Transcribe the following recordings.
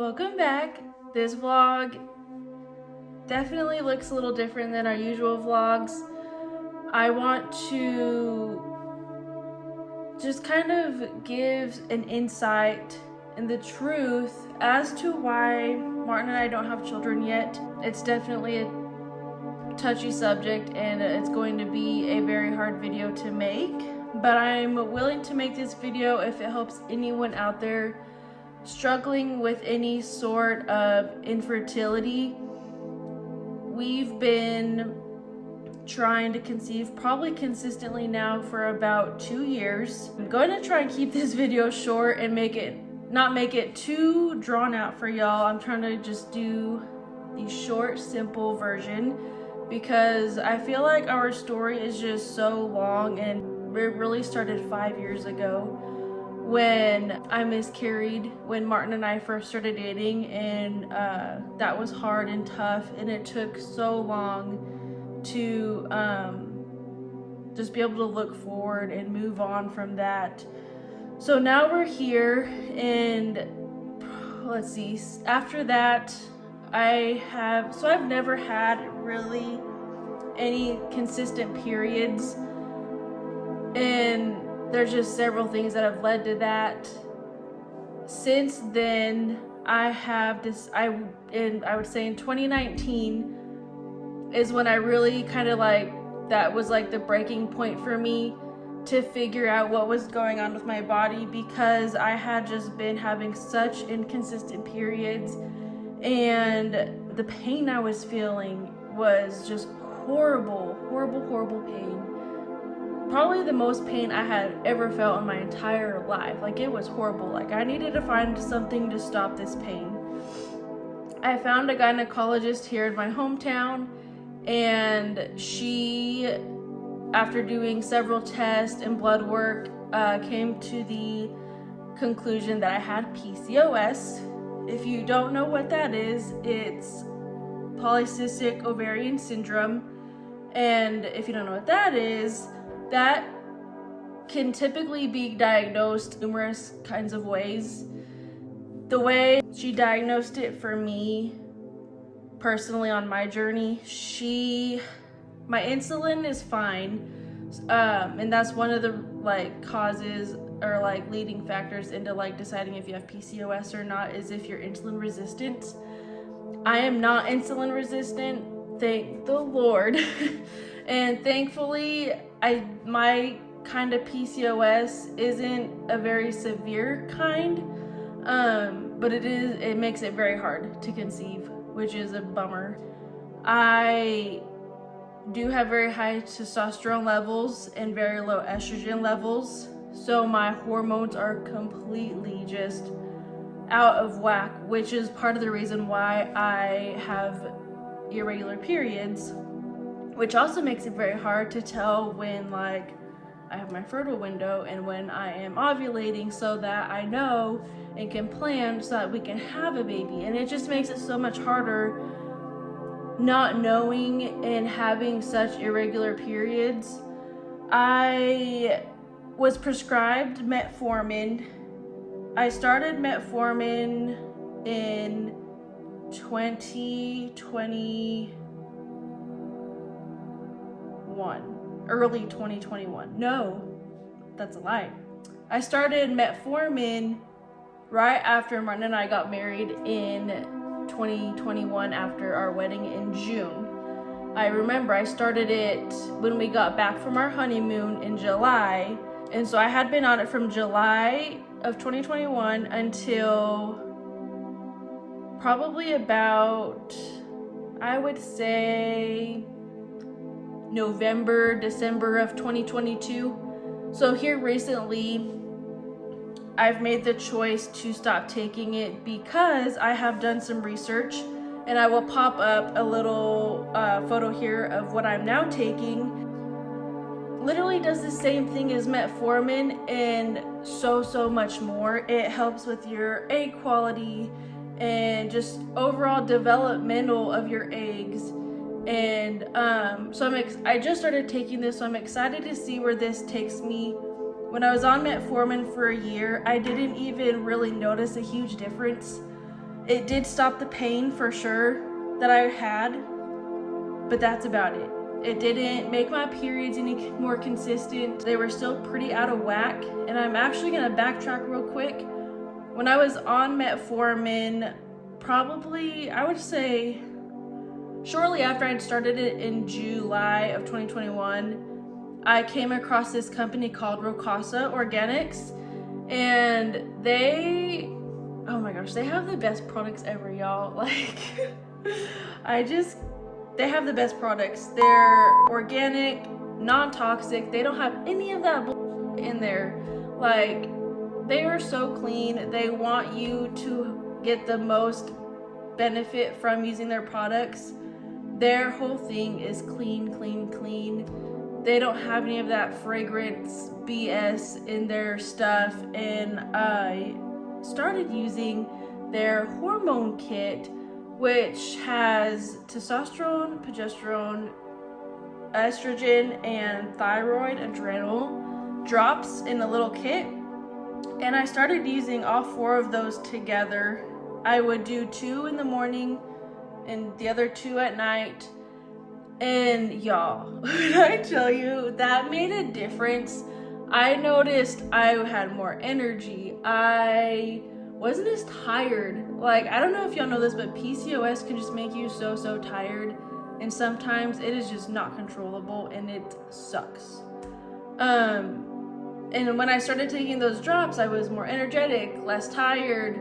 Welcome back. This vlog definitely looks a little different than our usual vlogs. I want to just kind of give an insight and the truth as to why Martin and I don't have children yet. It's definitely a touchy subject and it's going to be a very hard video to make, but I'm willing to make this video if it helps anyone out there struggling with any sort of infertility. We've been trying to conceive probably consistently now for about 2 years. I'm going to try and keep this video short and not make it too drawn out for y'all. I'm trying to just do the short, simple version because I feel like our story is just so long, and it really started 5 years ago when I miscarried when Martin and I first started dating, and that was hard and tough, and it took so long to just be able to look forward and move on from that. So now we're here, and let's see, after that I've never had really any consistent periods, and there's just several things that have led to that. Since then, I would say in 2019 is when I really kind of that was like the breaking point for me to figure out what was going on with my body, because I had just been having such inconsistent periods, and the pain I was feeling was just horrible pain. Probably the most pain I had ever felt in my entire life. Like, it was horrible. Like, I needed to find something to stop this pain. I found a gynecologist here in my hometown, and she, after doing several tests and blood work, came to the conclusion that I had PCOS. If you don't know what that is, it's polycystic ovarian syndrome. And if you don't know what that is, that can typically be diagnosed numerous kinds of ways. The way she diagnosed it for me personally on my journey, my insulin is fine, and that's one of the causes or leading factors into deciding if you have PCOS or not, is if you're insulin resistant. I am not insulin resistant, thank the Lord. And thankfully, my kind of PCOS isn't a very severe kind, but it makes it very hard to conceive, which is a bummer. I do have very high testosterone levels and very low estrogen levels, so my hormones are completely just out of whack, which is part of the reason why I have irregular periods, which also makes it very hard to tell when I have my fertile window and when I am ovulating, so that I know and can plan so that we can have a baby. And it just makes it so much harder not knowing and having such irregular periods. I was prescribed metformin. I started metformin in 2021, early 2021. No, that's a lie. I started metformin right after Martin and I got married in 2021, after our wedding in June. I remember I started it when we got back from our honeymoon in July, and so I had been on it from July of 2021 until probably about, I would say, November, December of 2022. So here recently, I've made the choice to stop taking it because I have done some research, and I will pop up a little photo here of what I'm now taking. Literally does the same thing as metformin and so much more. It helps with your egg quality and just overall developmental of your eggs. And so I just started taking this, so I'm excited to see where this takes me. When I was on metformin for a year, I didn't even really notice a huge difference It did stop the pain for sure that I had, but that's about it. It didn't make my periods any more consistent. They were still pretty out of whack. And I'm actually gonna backtrack real quick. When I was on metformin, probably, I would say, shortly after I'd started it in July of 2021, I came across this company called Rocasa Organics, and they, oh my gosh, they have the best products ever, y'all. Like, they have the best products. They're organic, non-toxic. They don't have any of that bullshit in there. Like, they are so clean. They want you to get the most benefit from using their products. Their whole thing is clean, clean, clean. They don't have any of that fragrance BS in their stuff. And I started using their hormone kit, which has testosterone, progesterone, estrogen, and thyroid adrenal drops in a little kit. And I started using all 4 of those together. I would do 2 in the morning and the other 2 at night. And y'all, when I tell you, that made a difference. I noticed I had more energy. I wasn't as tired. Like, I don't know if y'all know this, but PCOS can just make you so tired. And sometimes it is just not controllable and it sucks. And when I started taking those drops, I was more energetic, less tired,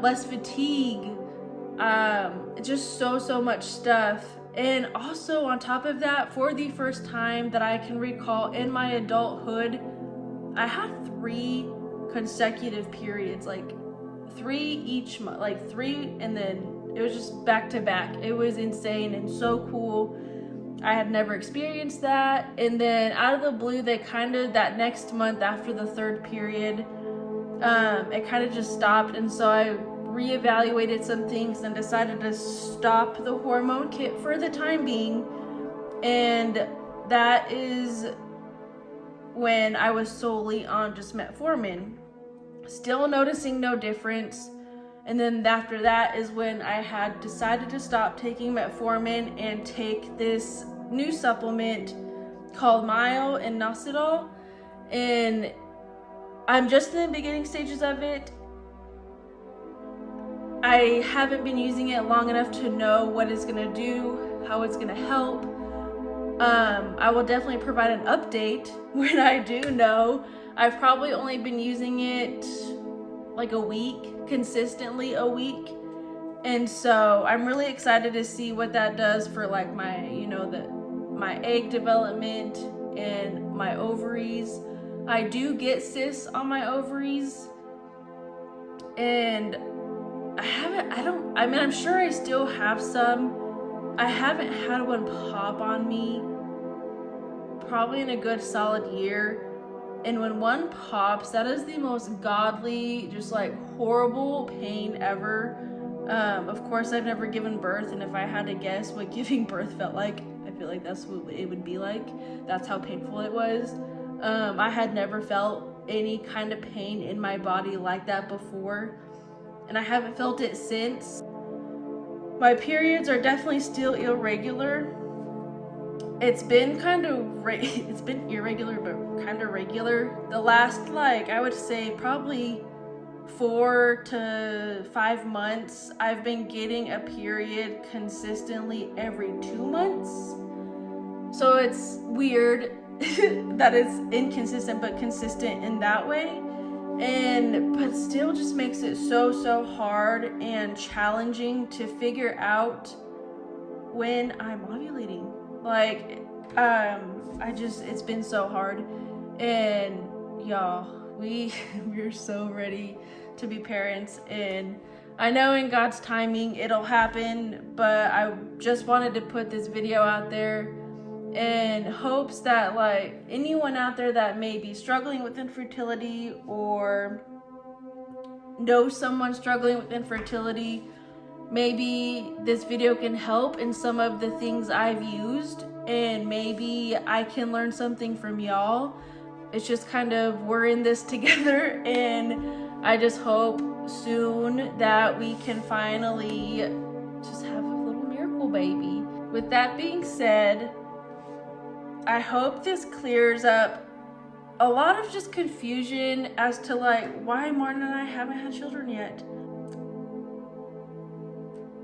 less fatigue, just so much stuff. And also on top of that, for the first time that I can recall in my adulthood, I had 3 consecutive periods, like 3 each month, like 3, and then it was just back to back. It was insane and so cool. I had never experienced that. And then out of the blue, they kind of, that next month after the 3rd period, it kind of just stopped. And so I reevaluated some things and decided to stop the hormone kit for the time being. And that is when I was solely on just metformin, still noticing no difference. And then after that is when I had decided to stop taking metformin and take this new supplement called Mile and Nositol. And I'm just in the beginning stages of it. I haven't been using it long enough to know what it's gonna do, how it's gonna help. I will definitely provide an update when I do know. I've probably only been using it like a week, consistently a week. And so I'm really excited to see what that does for like my, my egg development and my ovaries. I do get cysts on my ovaries, and I'm sure I still have some. I haven't had one pop on me probably in a good solid year. And when one pops, that is the most godly, just like horrible pain ever. Of course, I've never given birth, and if I had to guess what giving birth felt like, I feel like that's what it would be like. That's how painful it was. I had never felt any kind of pain in my body like that before, and I haven't felt it since. My periods are definitely still irregular. It's been it's been irregular, but kind of regular. The last, I would say probably 4 to 5 months, I've been getting a period consistently every 2 months. So it's weird that it's inconsistent, but consistent in that way. But still just makes it so hard and challenging to figure out when I'm ovulating. It's been so hard. And y'all, we're so ready to be parents, and I know in God's timing it'll happen, but I just wanted to put this video out there in hopes that anyone out there that may be struggling with infertility or knows someone struggling with infertility, maybe this video can help in some of the things I've used, and maybe I can learn something from y'all. it's just kind of, we're in this together, and I just hope soon that we can finally just have a little miracle baby. With that being said, I hope this clears up a lot of just confusion as to like why Martin and I haven't had children yet.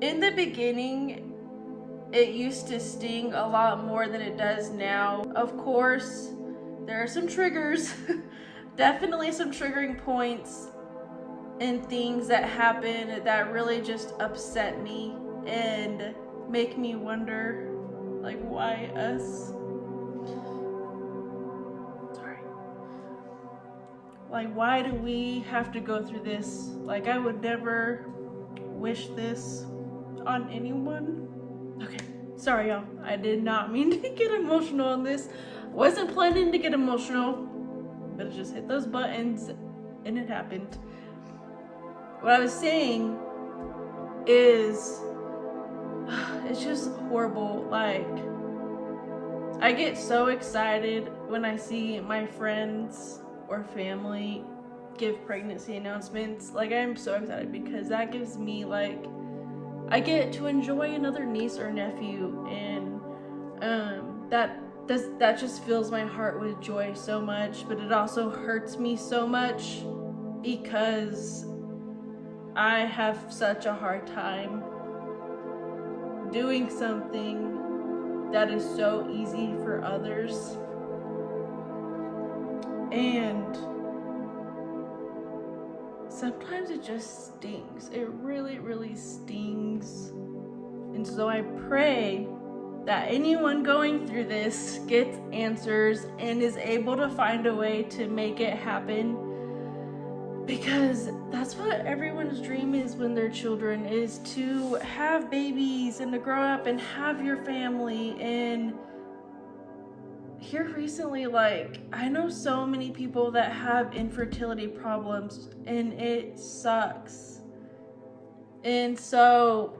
In the beginning, it used to sting a lot more than it does now. Of course, there are some triggers, definitely some triggering points and things that happen that really just upset me and make me wonder, like, why us? Sorry. Like, why do we have to go through this? Like, I would never wish this on anyone. Okay, sorry y'all. I did not mean to get emotional on this. Wasn't planning to get emotional, but it just hit those buttons and it happened. What I was saying is, it's just horrible. Like, I get so excited when I see my friends or family give pregnancy announcements. Like, I'm so excited because that gives me, like, I get to enjoy another niece or nephew, and that just fills my heart with joy so much. But it also hurts me so much because I have such a hard time doing something that is so easy for others. And sometimes it just stings. It really, really stings. And so I pray that anyone going through this gets answers and is able to find a way to make it happen. Because that's what everyone's dream is when they're children, is to have babies and to grow up and have your family. And here recently, like, I know so many people that have infertility problems, and it sucks. And so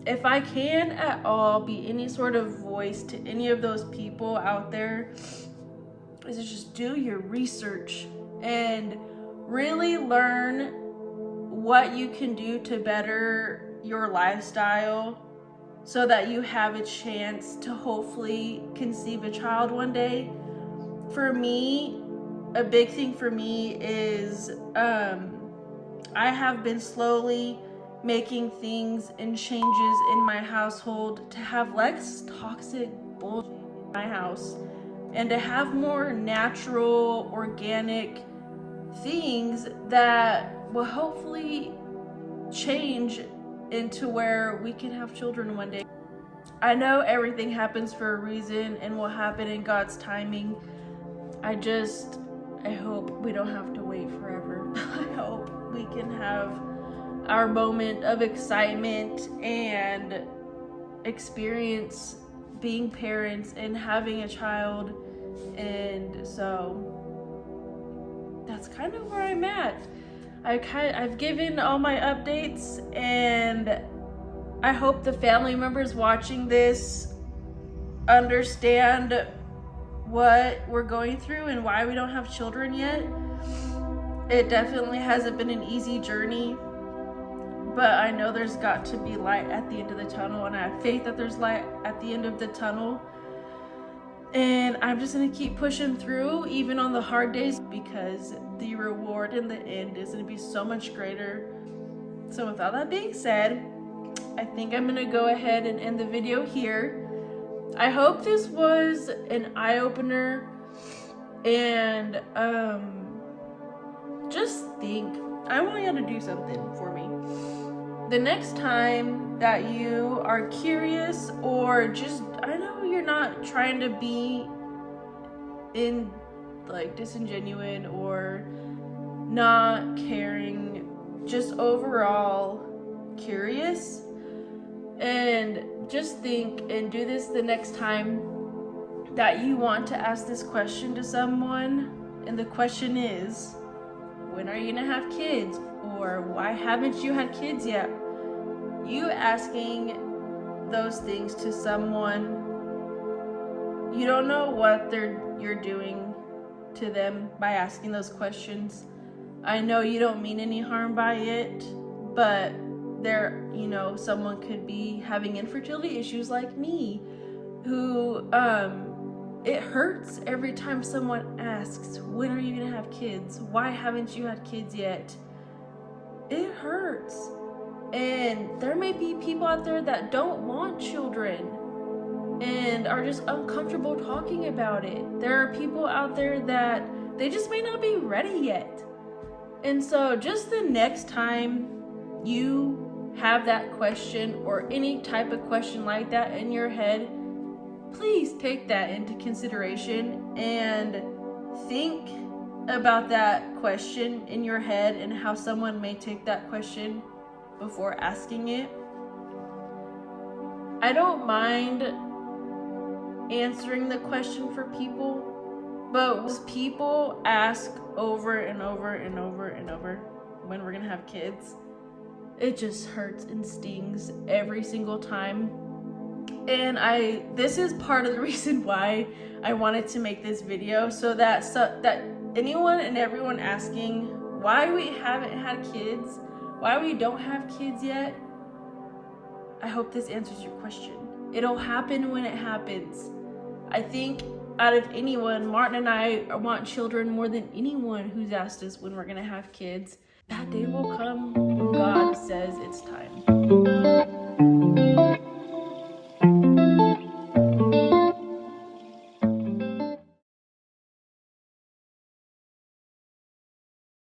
if I can at all be any sort of voice to any of those people out there, is to just do your research and really learn what you can do to better your lifestyle so that you have a chance to hopefully conceive a child one day. For me, a big thing for me is I have been slowly making things and changes in my household to have less toxic bullshit in my house and to have more natural, organic things that will hopefully change into where we can have children one day. I know everything happens for a reason and will happen in God's timing. I hope we don't have to wait forever. I hope we can have our moment of excitement and experience being parents and having a child. And so that's kind of where I'm at. I've given all my updates, and I hope the family members watching this understand what we're going through and why we don't have children yet. It definitely hasn't been an easy journey, but I know there's got to be light at the end of the tunnel, and I have faith that there's light at the end of the tunnel. And I'm just gonna keep pushing through even on the hard days, because the reward in the end is gonna be so much greater. So with all that being said, I think I'm gonna go ahead and end the video here. I hope this was an eye-opener, and just think, I want you to do something for me. The next time that you are curious, or just, I know you're not trying to be disingenuous or not caring, just overall curious, and just think and do this the next time that you want to ask this question to someone. And the question is, when are you gonna have kids? Or why haven't you had kids yet? You asking those things to someone, you don't know what you're doing to them by asking those questions. I know you don't mean any harm by it, but someone could be having infertility issues like me, who it hurts every time someone asks, when are you gonna have kids? Why haven't you had kids yet? It hurts. And there may be people out there that don't want children and are just uncomfortable talking about it. There are people out there that they just may not be ready yet. And so just the next time you have that question or any type of question like that in your head, please take that into consideration and think about that question in your head and how someone may take that question before asking it. I don't mind answering the question for people, but people ask over and over and over and over when we're gonna have kids. It just hurts and stings every single time. And this is part of the reason why I wanted to make this video, so that anyone and everyone asking why we haven't had kids, why we don't have kids yet, I hope this answers your question. It'll happen when it happens. I think out of anyone, Martin and I want children more than anyone who's asked us when we're gonna have kids. That day will come when God says it's time.